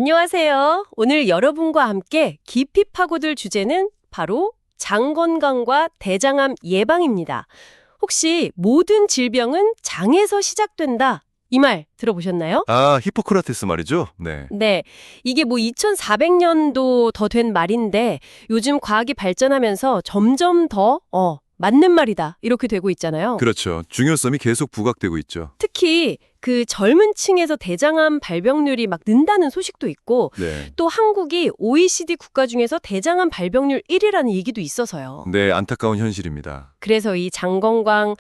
안녕하세요. 오늘 여러분과 함께 깊이 파고들 주제는 바로 장 건강과 대장암 예방입니다. 혹시 모든 질병은 장에서 시작된다. 이 말 들어보셨나요? 아, 히포크라테스 말이죠? 네. 네. 이게 뭐 2400년도 더 된 말인데 요즘 과학이 발전하면서 점점 더 맞는 말이다. 이렇게 되고 있잖아요. 그렇죠. 중요성이 계속 부각되고 있죠. 특히 그 젊은 층에서 대장암 발병률이 막 는다는 소식도 있고 네. 또 한국이 OECD 국가 중에서 대장암 발병률 1위라는 얘기도 있어서요. 네, 안타까운 현실입니다. 그래서 이 장 건강,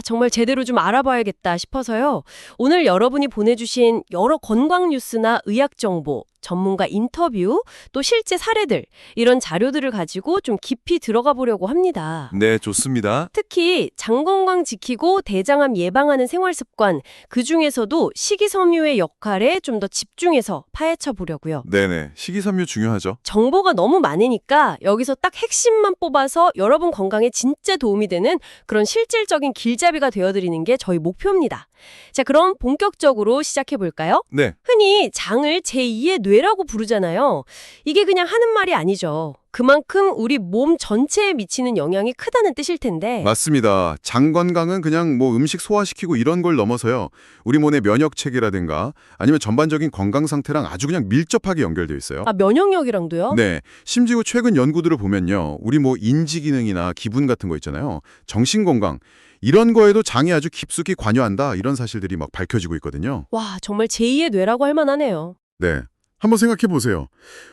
정말 제대로 좀 알아봐야겠다 싶어서요. 오늘 여러분이 보내주신 여러 건강 뉴스나 의학 정보, 전문가 인터뷰, 또 실제 사례들, 이런 자료들을 가지고 좀 깊이 들어가 보려고 합니다. 네, 좋습니다. 특히 장 건강 지키고 대장암 예방하는 생활 습관, 그중에서도 식이섬유의 역할에 좀 더 집중해서 파헤쳐 보려고요. 네네. 식이섬유 중요하죠. 정보가 너무 많으니까 여기서 딱 핵심만 뽑아서 여러분 건강에 진짜 도움이 되는 그런 실질적인 길잡이가 되어드리는 게 저희 목표입니다. 자, 그럼 본격적으로 시작해 볼까요? 네. 흔히 장을 제2의 뇌라고 부르잖아요. 이게 그냥 하는 말이 아니죠. 그만큼 우리 몸 전체에 미치는 영향이 크다는 뜻일 텐데. 맞습니다. 장 건강은 그냥 뭐 음식 소화시키고 이런 걸 넘어서요. 우리 몸의 면역 체계라든가 아니면 전반적인 건강 상태랑 아주 그냥 밀접하게 연결되어 있어요. 면역력이랑도요? 네. 심지어 최근 연구들을 보면요. 우리 뭐 인지 기능이나 기분 같은 거 있잖아요. 정신 건강 이런 거에도 장이 아주 깊숙이 관여한다. 이런 사실들이 막 밝혀지고 있거든요. 와, 정말 제2의 뇌라고 할 만하네요. 네. 한번 생각해 보세요.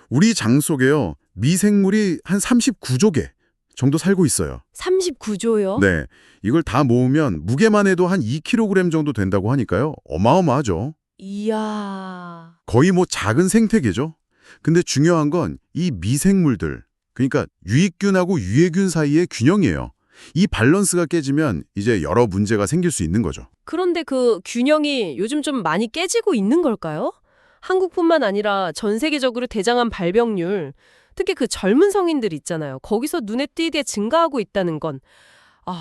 우리 장 속에요. 미생물이 한 39조 개 정도 살고 있어요. 39조요? 네. 이걸 다 모으면 무게만 해도 한 2kg 정도 된다고 하니까요. 어마어마하죠. 이야. 거의 뭐 작은 생태계죠. 근데 중요한 건 이 미생물들, 그러니까 유익균하고 유해균 사이의 균형이에요. 이 밸런스가 깨지면 이제 여러 문제가 생길 수 있는 거죠. 그런데 그 균형이 요즘 좀 많이 깨지고 있는 걸까요? 한국뿐만 아니라 전 세계적으로 대장암 발병률, 특히 그 젊은 성인들 있잖아요. 거기서 눈에 띄게 증가하고 있다는 건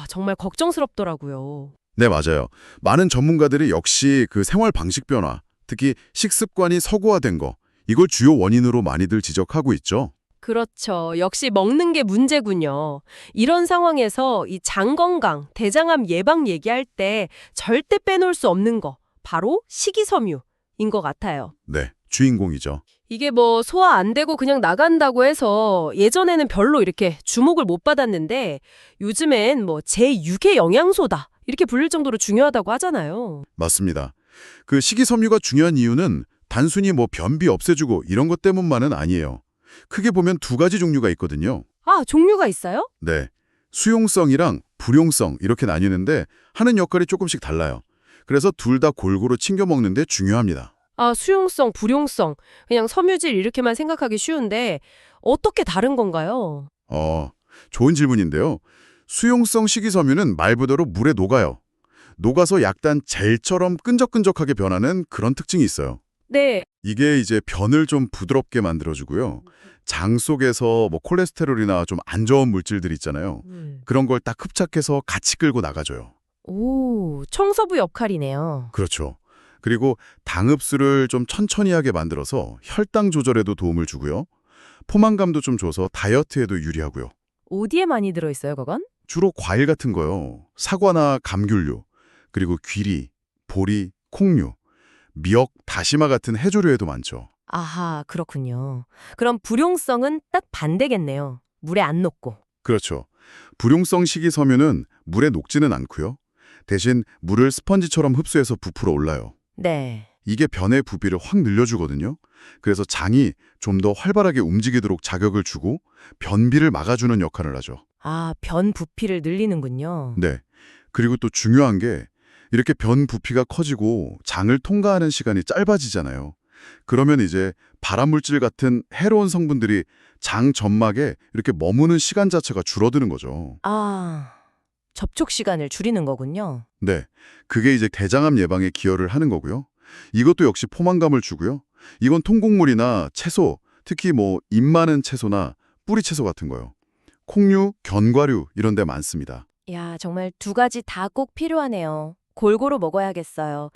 정말 걱정스럽더라고요. 네, 맞아요. 많은 전문가들이 역시 그 생활 방식 변화, 특히 식습관이 서구화된 거, 이걸 주요 원인으로 많이들 지적하고 있죠. 그렇죠. 역시 먹는 게 문제군요. 이런 상황에서 이 장 건강, 대장암 예방 얘기할 때 절대 빼놓을 수 없는 거, 바로 식이섬유인 것 같아요. 네, 주인공이죠. 이게 뭐 소화 안 되고 그냥 나간다고 해서 예전에는 별로 이렇게 주목을 못 받았는데 요즘엔 뭐 제6의 영양소다 이렇게 불릴 정도로 중요하다고 하잖아요. 맞습니다. 그 식이섬유가 중요한 이유는 단순히 뭐 변비 없애주고 이런 것 때문만은 아니에요. 크게 보면 두 가지 종류가 있거든요. 종류가 있어요? 네, 수용성이랑 불용성 이렇게 나뉘는데 하는 역할이 조금씩 달라요. 그래서 둘 다 골고루 챙겨 먹는 데 중요합니다. 수용성, 불용성, 그냥 섬유질 이렇게만 생각하기 쉬운데 어떻게 다른 건가요? 좋은 질문인데요. 수용성 식이섬유는 말 그대로 물에 녹아요. 녹아서 약간 젤처럼 끈적끈적하게 변하는 그런 특징이 있어요. 네. 이게 이제 변을 좀 부드럽게 만들어주고요. 장 속에서 뭐 콜레스테롤이나 좀 안 좋은 물질들 있잖아요. 그런 걸 딱 흡착해서 같이 끌고 나가줘요. 오, 청소부 역할이네요. 그렇죠. 그리고 당 흡수를 좀 천천히 하게 만들어서 혈당 조절에도 도움을 주고요. 포만감도 좀 줘서 다이어트에도 유리하고요. 어디에 많이 들어있어요, 그건? 주로 과일 같은 거요. 사과나 감귤류, 그리고 귀리, 보리, 콩류, 미역, 다시마 같은 해조류에도 많죠. 아하, 그렇군요. 그럼 불용성은 딱 반대겠네요. 물에 안 녹고. 그렇죠. 불용성 식이섬유는 물에 녹지는 않고요. 대신 물을 스펀지처럼 흡수해서 부풀어 올라요. 네. 이게 변의 부비를 확 늘려주거든요. 그래서 장이 좀 더 활발하게 움직이도록 자극을 주고 변비를 막아주는 역할을 하죠. 변 부피를 늘리는군요. 네. 그리고 또 중요한 게 이렇게 변 부피가 커지고 장을 통과하는 시간이 짧아지잖아요. 그러면 이제 발암물질 같은 해로운 성분들이 장 점막에 이렇게 머무는 시간 자체가 줄어드는 거죠. 접촉 시간을 줄이는 거군요. 네. 그게 이제 대장암 예방에 기여를 하는 거고요. 이것도 역시 포만감을 주고요. 이건 통곡물이나 채소, 특히 뭐 잎 많은 채소나 뿌리 채소 같은 거요. 콩류, 견과류 이런 데 많습니다. 야, 정말 두 가지 다 꼭 필요하네요. 골고루 먹어야겠어요.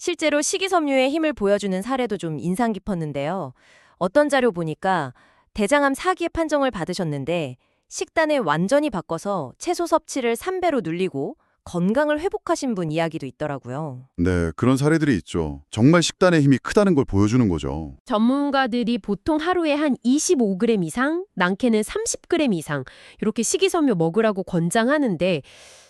실제로 식이섬유의 힘을 보여주는 사례도 좀 인상 깊었는데요. 어떤 자료 보니까 대장암 4기의 판정을 받으셨는데 식단을 완전히 바꿔서 채소 섭취를 3배로 늘리고 건강을 회복하신 분 이야기도 있더라고요. 네, 그런 사례들이 있죠. 정말 식단의 힘이 크다는 걸 보여주는 거죠. 전문가들이 보통 하루에 한 25g 이상, 많게는 30g 이상 이렇게 식이섬유 먹으라고 권장하는데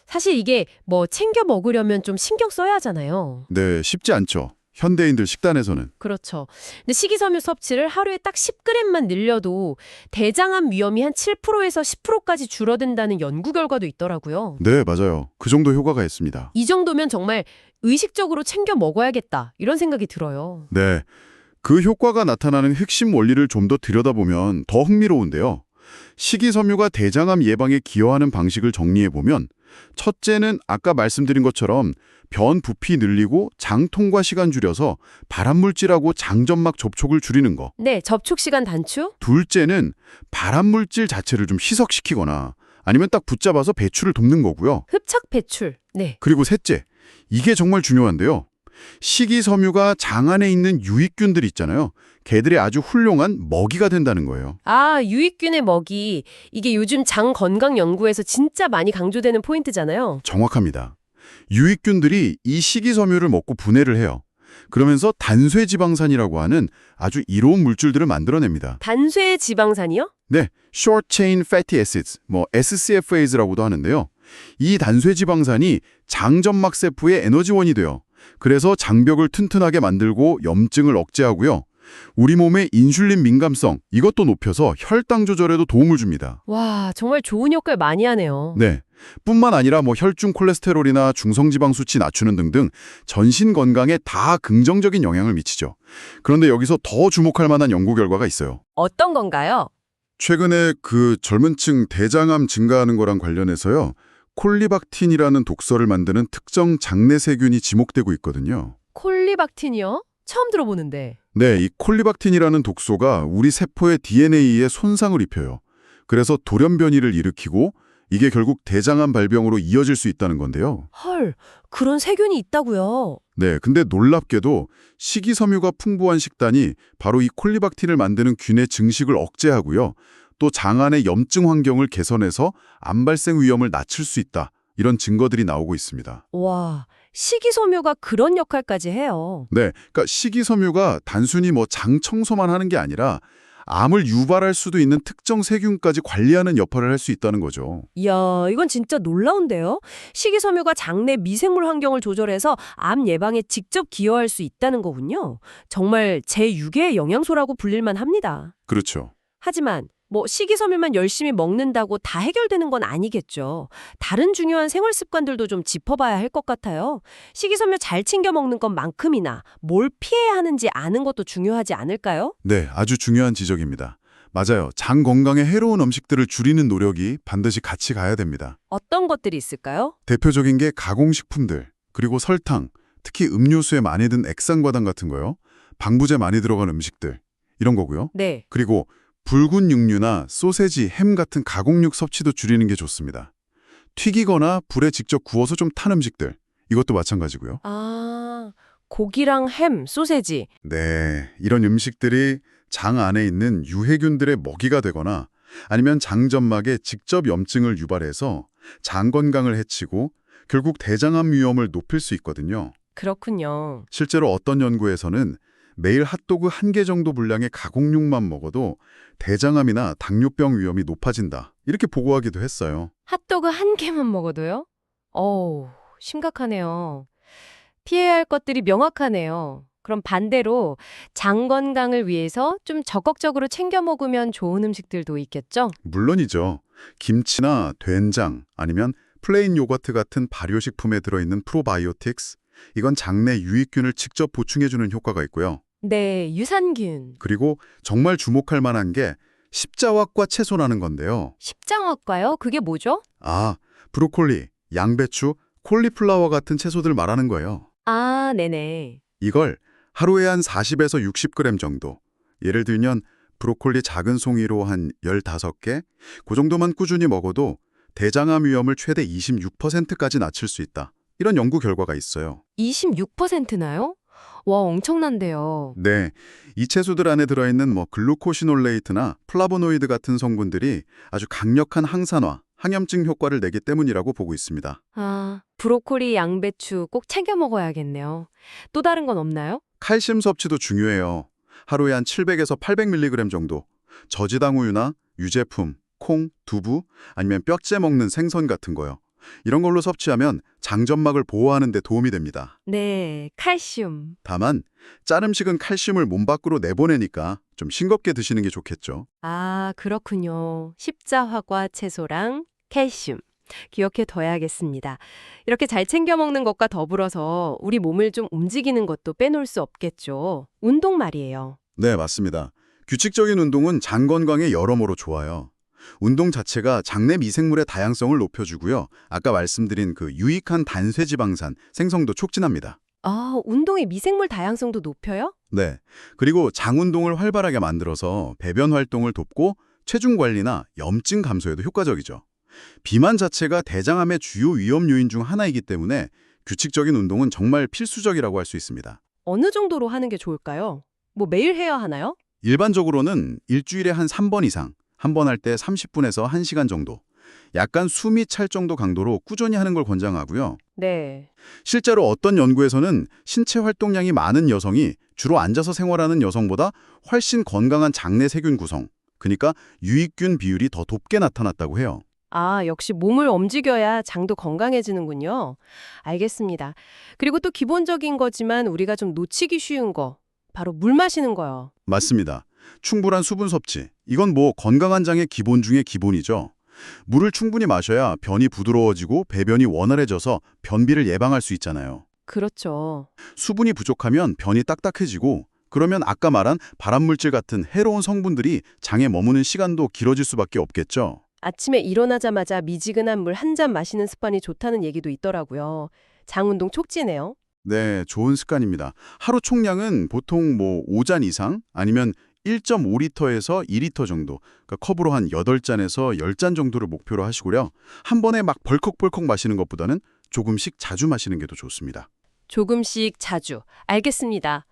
사실 이게 뭐 챙겨 먹으려면 좀 신경 써야 하잖아요. 네, 쉽지 않죠. 현대인들 식단에서는. 그렇죠. 근데 식이섬유 섭취를 하루에 딱 10g만 늘려도 대장암 위험이 한 7%에서 10%까지 줄어든다는 연구 결과도 있더라고요. 네, 맞아요. 그 정도 효과가 있습니다. 이 정도면 정말 의식적으로 챙겨 먹어야겠다 이런 생각이 들어요. 네, 그 효과가 나타나는 핵심 원리를 좀 더 들여다보면 더 흥미로운데요. 식이섬유가 대장암 예방에 기여하는 방식을 정리해보면 첫째는 아까 말씀드린 것처럼 변 부피 늘리고 장 통과 시간 줄여서 발암물질하고 장점막 접촉을 줄이는 거. 네, 접촉 시간 단축? 둘째는 발암물질 자체를 좀 희석시키거나 아니면 딱 붙잡아서 배출을 돕는 거고요. 흡착 배출. 네. 그리고 셋째, 이게 정말 중요한데요. 식이섬유가 장 안에 있는 유익균들 있잖아요. 걔들의 아주 훌륭한 먹이가 된다는 거예요. 아, 유익균의 먹이. 이게 요즘 장 건강 연구에서 진짜 많이 강조되는 포인트잖아요. 정확합니다. 유익균들이 이 식이섬유를 먹고 분해를 해요. 그러면서 단쇠지방산이라고 하는 아주 이로운 물질들을 만들어냅니다. 단쇠 지방산이요? 네, Short Chain Fatty Acids, SCFAs라고도 하는데요. 이 단쇠지방산이 장점막 세포의 에너지원이 돼요. 그래서 장벽을 튼튼하게 만들고 염증을 억제하고요. 우리 몸의 인슐린 민감성, 이것도 높여서 혈당 조절에도 도움을 줍니다. 와, 정말 좋은 역할 많이 하네요. 네. 뿐만 아니라 혈중 콜레스테롤이나 중성지방 수치 낮추는 등등 전신 건강에 다 긍정적인 영향을 미치죠. 그런데 여기서 더 주목할 만한 연구 결과가 있어요. 어떤 건가요? 최근에 그 젊은 층 대장암 증가하는 거랑 관련해서요. 콜리박틴이라는 독소를 만드는 특정 장내 세균이 지목되고 있거든요. 콜리박틴이요? 처음 들어보는데. 네, 이 콜리박틴이라는 독소가 우리 세포의 DNA에 손상을 입혀요. 그래서 돌연변이를 일으키고 이게 결국 대장암 발병으로 이어질 수 있다는 건데요. 헐, 그런 세균이 있다고요. 네, 근데 놀랍게도 식이섬유가 풍부한 식단이 바로 이 콜리박틴을 만드는 균의 증식을 억제하고요. 또 장 안의 염증 환경을 개선해서 암 발생 위험을 낮출 수 있다. 이런 증거들이 나오고 있습니다. 와, 식이섬유가 그런 역할까지 해요. 네, 그러니까 식이섬유가 단순히 장 청소만 하는 게 아니라 암을 유발할 수도 있는 특정 세균까지 관리하는 역할을 할 수 있다는 거죠. 이야, 이건 진짜 놀라운데요? 식이섬유가 장내 미생물 환경을 조절해서 암 예방에 직접 기여할 수 있다는 거군요. 정말 제6의 영양소라고 불릴만 합니다. 그렇죠. 하지만 식이섬유만 열심히 먹는다고 다 해결되는 건 아니겠죠. 다른 중요한 생활 습관들도 좀 짚어봐야 할 것 같아요. 식이섬유 잘 챙겨 먹는 것만큼이나 뭘 피해야 하는지 아는 것도 중요하지 않을까요? 네, 아주 중요한 지적입니다. 맞아요. 장 건강에 해로운 음식들을 줄이는 노력이 반드시 같이 가야 됩니다. 어떤 것들이 있을까요? 대표적인 게 가공식품들, 그리고 설탕, 특히 음료수에 많이 든 액상과당 같은 거요. 방부제 많이 들어간 음식들, 이런 거고요. 네. 그리고 붉은 육류나 소세지, 햄 같은 가공육 섭취도 줄이는 게 좋습니다. 튀기거나 불에 직접 구워서 좀 탄 음식들, 이것도 마찬가지고요. 아, 고기랑 햄, 소세지. 네, 이런 음식들이 장 안에 있는 유해균들의 먹이가 되거나 아니면 장점막에 직접 염증을 유발해서 장 건강을 해치고 결국 대장암 위험을 높일 수 있거든요. 그렇군요. 실제로 어떤 연구에서는 매일 핫도그 1개 정도 분량의 가공육만 먹어도 대장암이나 당뇨병 위험이 높아진다. 이렇게 보고하기도 했어요. 핫도그 한 개만 먹어도요? 어우, 심각하네요. 피해야 할 것들이 명확하네요. 그럼 반대로 장 건강을 위해서 좀 적극적으로 챙겨 먹으면 좋은 음식들도 있겠죠? 물론이죠. 김치나 된장 아니면 플레인 요거트 같은 발효식품에 들어있는 프로바이오틱스, 이건 장내 유익균을 직접 보충해주는 효과가 있고요. 네, 유산균. 그리고 정말 주목할 만한 게 십자화과 채소라는 건데요. 십장화과요? 그게 뭐죠? 아, 브로콜리, 양배추, 콜리플라워 같은 채소들 말하는 거예요. 아, 네네. 이걸 하루에 한 40에서 60g 정도. 예를 들면 브로콜리 작은 송이로 한 15개? 그 정도만 꾸준히 먹어도 대장암 위험을 최대 26%까지 낮출 수 있다. 이런 연구 결과가 있어요. 26%나요? 와, 엄청난데요. 네, 이 채소들 안에 들어있는 글루코시놀레이트나 플라보노이드 같은 성분들이 아주 강력한 항산화, 항염증 효과를 내기 때문이라고 보고 있습니다. 아, 브로콜리, 양배추 꼭 챙겨 먹어야겠네요. 또 다른 건 없나요? 칼슘 섭취도 중요해요. 하루에 한 700에서 800mg 정도. 저지방 우유나 유제품, 콩, 두부, 아니면 뼈째 먹는 생선 같은 거요. 이런 걸로 섭취하면 장점막을 보호하는 데 도움이 됩니다. 네, 칼슘. 다만 짠 음식은 칼슘을 몸 밖으로 내보내니까 좀 싱겁게 드시는 게 좋겠죠. 아, 그렇군요. 십자화과 채소랑 칼슘. 기억해 둬야겠습니다. 이렇게 잘 챙겨 먹는 것과 더불어서 우리 몸을 좀 움직이는 것도 빼놓을 수 없겠죠. 운동 말이에요. 네, 맞습니다. 규칙적인 운동은 장 건강에 여러모로 좋아요. 운동 자체가 장내 미생물의 다양성을 높여주고요. 아까 말씀드린 그 유익한 단쇄지방산 생성도 촉진합니다. 아, 운동의 미생물 다양성도 높여요? 네. 그리고 장 운동을 활발하게 만들어서 배변 활동을 돕고 체중 관리나 염증 감소에도 효과적이죠. 비만 자체가 대장암의 주요 위험 요인 중 하나이기 때문에 규칙적인 운동은 정말 필수적이라고 할 수 있습니다. 어느 정도로 하는 게 좋을까요? 뭐 매일 해야 하나요? 일반적으로는 일주일에 한 3번 이상, 한 번 할 때 30분에서 1시간 정도, 약간 숨이 찰 정도 강도로 꾸준히 하는 걸 권장하고요. 네. 실제로 어떤 연구에서는 신체 활동량이 많은 여성이 주로 앉아서 생활하는 여성보다 훨씬 건강한 장내 세균 구성, 그러니까 유익균 비율이 더 높게 나타났다고 해요. 아, 역시 몸을 움직여야 장도 건강해지는군요. 알겠습니다. 그리고 또 기본적인 거지만 우리가 좀 놓치기 쉬운 거, 바로 물 마시는 거요. 맞습니다. 충분한 수분 섭취, 이건 건강한 장의 기본 중에 기본이죠. 물을 충분히 마셔야 변이 부드러워지고 배변이 원활해져서 변비를 예방할 수 있잖아요. 그렇죠. 수분이 부족하면 변이 딱딱해지고 그러면 아까 말한 발암물질 같은 해로운 성분들이 장에 머무는 시간도 길어질 수밖에 없겠죠. 아침에 일어나자마자 미지근한 물 한 잔 마시는 습관이 좋다는 얘기도 있더라고요. 장 운동 촉진해요. 네, 좋은 습관입니다. 하루 총량은 보통 5잔 이상 아니면 1.5리터에서 2리터 정도, 그러니까 컵으로 한 8잔에서 10잔 정도를 목표로 하시고요. 한 번에 막 벌컥벌컥 마시는 것보다는 조금씩 자주 마시는 게 더 좋습니다. 조금씩 자주. 알겠습니다.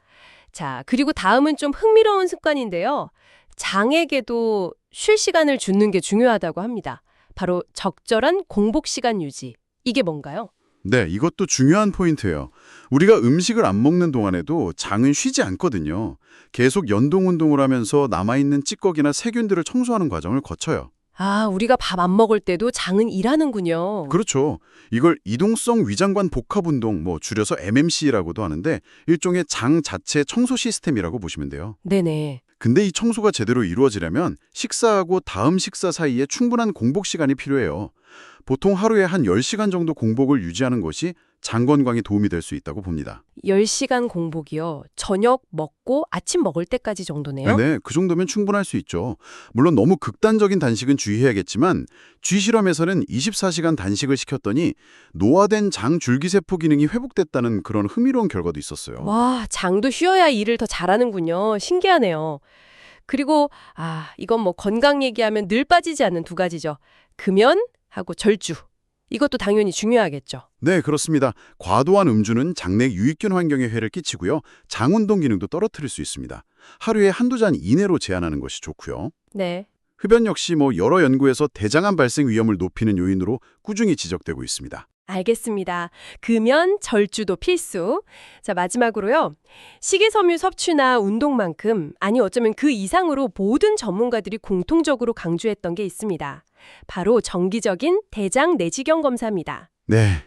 자, 그리고 다음은 좀 흥미로운 습관인데요. 장에게도 쉴 시간을 주는 게 중요하다고 합니다. 바로 적절한 공복 시간 유지. 이게 뭔가요? 네, 이것도 중요한 포인트예요. 우리가 음식을 안 먹는 동안에도 장은 쉬지 않거든요. 계속 연동 운동을 하면서 남아있는 찌꺼기나 세균들을 청소하는 과정을 거쳐요. 아, 우리가 밥 안 먹을 때도 장은 일하는군요. 그렇죠. 이걸 이동성 위장관 복합 운동, 줄여서 MMC라고도 하는데 일종의 장 자체 청소 시스템이라고 보시면 돼요. 네네. 근데 이 청소가 제대로 이루어지려면 식사하고 다음 식사 사이에 충분한 공복 시간이 필요해요. 보통 하루에 한 10시간 정도 공복을 유지하는 것이 장 건강에 도움이 될 수 있다고 봅니다. 10시간 공복이요. 저녁 먹고 아침 먹을 때까지 정도네요? 네, 그 정도면 충분할 수 있죠. 물론 너무 극단적인 단식은 주의해야겠지만 쥐 실험에서는 24시간 단식을 시켰더니 노화된 장 줄기세포 기능이 회복됐다는 그런 흥미로운 결과도 있었어요. 와, 장도 쉬어야 일을 더 잘하는군요. 신기하네요. 그리고 이건 건강 얘기하면 늘 빠지지 않는 두 가지죠. 금연하고 절주. 이것도 당연히 중요하겠죠. 네, 그렇습니다. 과도한 음주는 장내 유익균 환경에 해를 끼치고요. 장 운동 기능도 떨어뜨릴 수 있습니다. 하루에 한두 잔 이내로 제한하는 것이 좋고요. 네. 흡연 역시 여러 연구에서 대장암 발생 위험을 높이는 요인으로 꾸준히 지적되고 있습니다. 알겠습니다. 금연, 절주도 필수. 자, 마지막으로요. 식이섬유 섭취나 운동만큼, 아니 어쩌면 그 이상으로 모든 전문가들이 공통적으로 강조했던 게 있습니다. 바로 정기적인 대장 내시경 검사입니다. 네,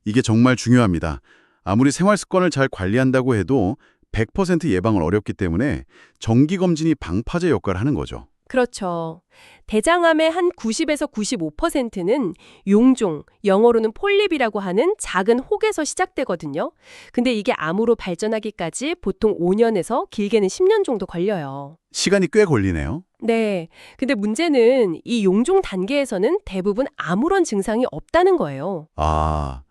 이게 정말 중요합니다. 아무리 생활 습관을 잘 관리한다고 해도 100% 예방은 어렵기 때문에 정기검진이 방파제 역할을 하는 거죠. 그렇죠. 대장암의 한 90에서 95%는 용종, 영어로는 폴립이라고 하는 작은 혹에서 시작되거든요. 근데 이게 암으로 발전하기까지 보통 5년에서 길게는 10년 정도 걸려요. 시간이 꽤 걸리네요. 네. 근데 문제는 이 용종 단계에서는 대부분 아무런 증상이 없다는 거예요. 아,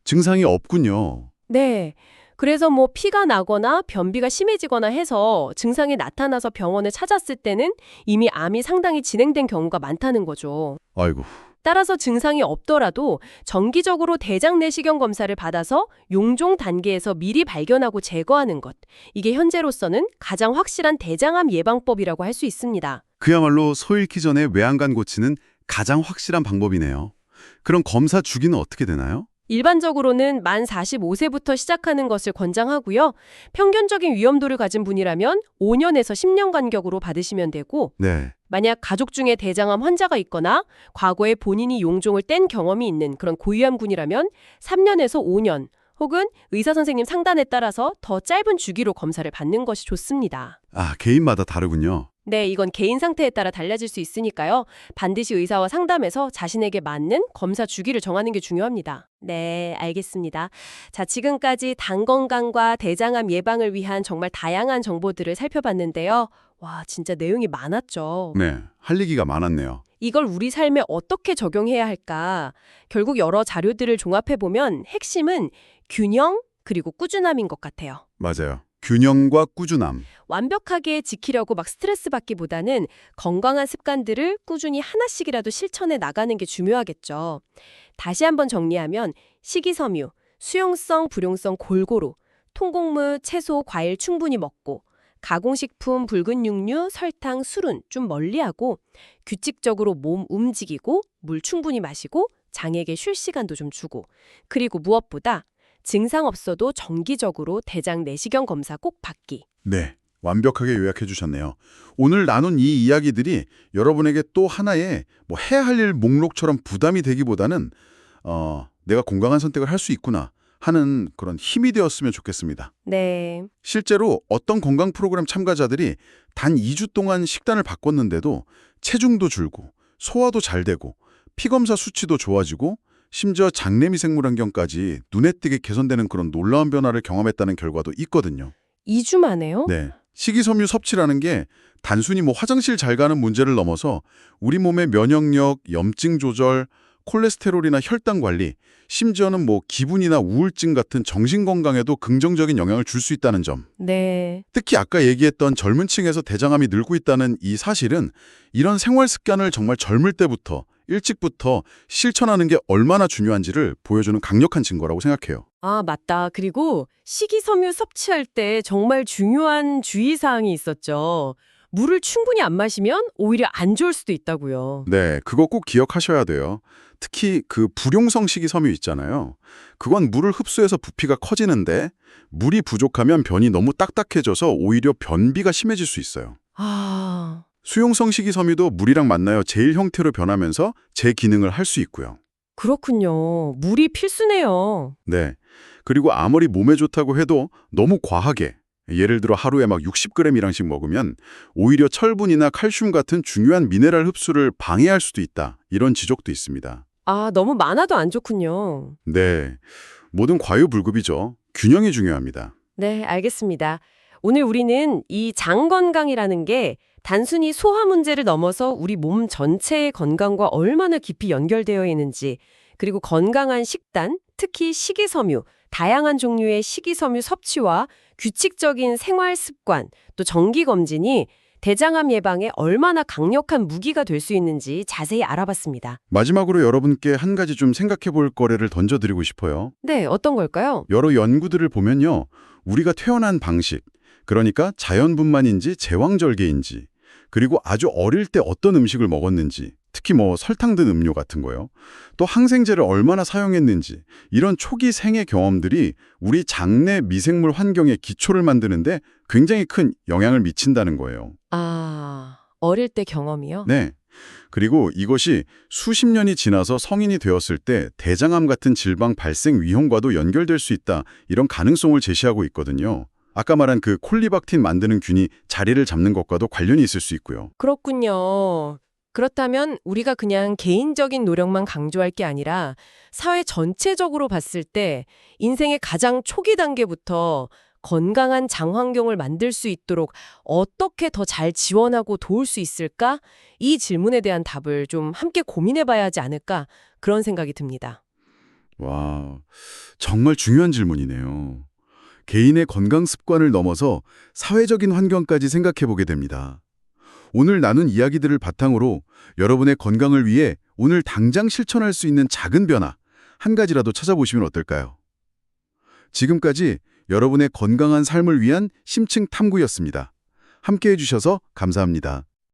증상이 없군요. 네. 그래서 피가 나거나 변비가 심해지거나 해서 증상이 나타나서 병원을 찾았을 때는 이미 암이 상당히 진행된 경우가 많다는 거죠. 아이고, 따라서 증상이 없더라도 정기적으로 대장 내시경 검사를 받아서 용종 단계에서 미리 발견하고 제거하는 것. 이게 현재로서는 가장 확실한 대장암 예방법이라고 할 수 있습니다. 그야말로 소 잃기 전에 외양간 고치는 가장 확실한 방법이네요. 그럼 검사 주기는 어떻게 되나요? 일반적으로는 만 45세부터 시작하는 것을 권장하고요. 평균적인 위험도를 가진 분이라면 5년에서 10년 간격으로 받으시면 되고 네. 만약 가족 중에 대장암 환자가 있거나 과거에 본인이 용종을 뗀 경험이 있는 그런 고위험군이라면 3년에서 5년 혹은 의사 선생님 상단에 따라서 더 짧은 주기로 검사를 받는 것이 좋습니다. 아, 개인마다 다르군요. 네, 이건 개인 상태에 따라 달라질 수 있으니까요. 반드시 의사와 상담해서 자신에게 맞는 검사 주기를 정하는 게 중요합니다. 네, 알겠습니다. 자, 지금까지 당 건강과 대장암 예방을 위한 정말 다양한 정보들을 살펴봤는데요. 와, 진짜 내용이 많았죠. 네, 할 얘기가 많았네요. 이걸 우리 삶에 어떻게 적용해야 할까? 결국 여러 자료들을 종합해보면 핵심은 균형 그리고 꾸준함인 것 같아요. 맞아요. 균형과 꾸준함. 완벽하게 지키려고 막 스트레스 받기보다는 건강한 습관들을 꾸준히 하나씩이라도 실천해 나가는 게 중요하겠죠. 다시 한번 정리하면 식이섬유, 수용성, 불용성 골고루, 통곡물, 채소, 과일 충분히 먹고 가공식품, 붉은 육류, 설탕, 술은 좀 멀리하고 규칙적으로 몸 움직이고 물 충분히 마시고 장에게 쉴 시간도 좀 주고 그리고 무엇보다 증상 없어도 정기적으로 대장 내시경 검사 꼭 받기. 네, 완벽하게 요약해 주셨네요. 오늘 나눈 이 이야기들이 여러분에게 또 하나의 해야 할 일 목록처럼 부담이 되기보다는 내가 건강한 선택을 할 수 있구나 하는 그런 힘이 되었으면 좋겠습니다. 네. 실제로 어떤 건강 프로그램 참가자들이 단 2주 동안 식단을 바꿨는데도 체중도 줄고 소화도 잘 되고 피검사 수치도 좋아지고 심지어 장내 미생물 환경까지 눈에 띄게 개선되는 그런 놀라운 변화를 경험했다는 결과도 있거든요. 2주 만에요? 네. 식이섬유 섭취라는 게 단순히 화장실 잘 가는 문제를 넘어서 우리 몸의 면역력, 염증 조절, 콜레스테롤이나 혈당 관리, 심지어는 기분이나 우울증 같은 정신 건강에도 긍정적인 영향을 줄 수 있다는 점. 네. 특히 아까 얘기했던 젊은 층에서 대장암이 늘고 있다는 이 사실은 이런 생활 습관을 정말 젊을 때부터 일찍부터 실천하는 게 얼마나 중요한지를 보여주는 강력한 증거라고 생각해요. 아, 맞다. 그리고 식이섬유 섭취할 때 정말 중요한 주의사항이 있었죠. 물을 충분히 안 마시면 오히려 안 좋을 수도 있다고요. 네, 그거 꼭 기억하셔야 돼요. 특히 그 불용성 식이섬유 있잖아요. 그건 물을 흡수해서 부피가 커지는데 물이 부족하면 변이 너무 딱딱해져서 오히려 변비가 심해질 수 있어요. 아, 수용성 식이섬유도 물이랑 만나요 젤 형태로 변하면서 제 기능을 할 수 있고요. 그렇군요. 물이 필수네요. 네. 그리고 아무리 몸에 좋다고 해도 너무 과하게, 예를 들어 하루에 60g이랑씩 먹으면 오히려 철분이나 칼슘 같은 중요한 미네랄 흡수를 방해할 수도 있다. 이런 지적도 있습니다. 아, 너무 많아도 안 좋군요. 네. 모든 과유불급이죠. 균형이 중요합니다. 네, 알겠습니다. 오늘 우리는 이 장 건강이라는 게 단순히 소화 문제를 넘어서 우리 몸 전체의 건강과 얼마나 깊이 연결되어 있는지, 그리고 건강한 식단, 특히 식이섬유, 다양한 종류의 식이섬유 섭취와 규칙적인 생활 습관, 또 정기 검진이 대장암 예방에 얼마나 강력한 무기가 될 수 있는지 자세히 알아봤습니다. 마지막으로 여러분께 한 가지 좀 생각해 볼 거래를 던져드리고 싶어요. 네, 어떤 걸까요? 여러 연구들을 보면요. 우리가 태어난 방식, 그러니까 자연분만인지 제왕절개인지, 그리고 아주 어릴 때 어떤 음식을 먹었는지, 특히 설탕 든 음료 같은 거요. 또 항생제를 얼마나 사용했는지, 이런 초기 생애 경험들이 우리 장내 미생물 환경의 기초를 만드는데 굉장히 큰 영향을 미친다는 거예요. 아, 어릴 때 경험이요? 네. 그리고 이것이 수십 년이 지나서 성인이 되었을 때 대장암 같은 질병 발생 위험과도 연결될 수 있다. 이런 가능성을 제시하고 있거든요. 아까 말한 그 콜리박틴 만드는 균이 자리를 잡는 것과도 관련이 있을 수 있고요. 그렇군요. 그렇다면 우리가 그냥 개인적인 노력만 강조할 게 아니라 사회 전체적으로 봤을 때 인생의 가장 초기 단계부터 건강한 장 환경을 만들 수 있도록 어떻게 더 잘 지원하고 도울 수 있을까? 이 질문에 대한 답을 좀 함께 고민해 봐야 하지 않을까? 그런 생각이 듭니다. 와, 정말 중요한 질문이네요. 개인의 건강 습관을 넘어서 사회적인 환경까지 생각해 보게 됩니다. 오늘 나눈 이야기들을 바탕으로 여러분의 건강을 위해 오늘 당장 실천할 수 있는 작은 변화 한 가지라도 찾아보시면 어떨까요? 지금까지 여러분의 건강한 삶을 위한 심층 탐구였습니다. 함께해 주셔서 감사합니다.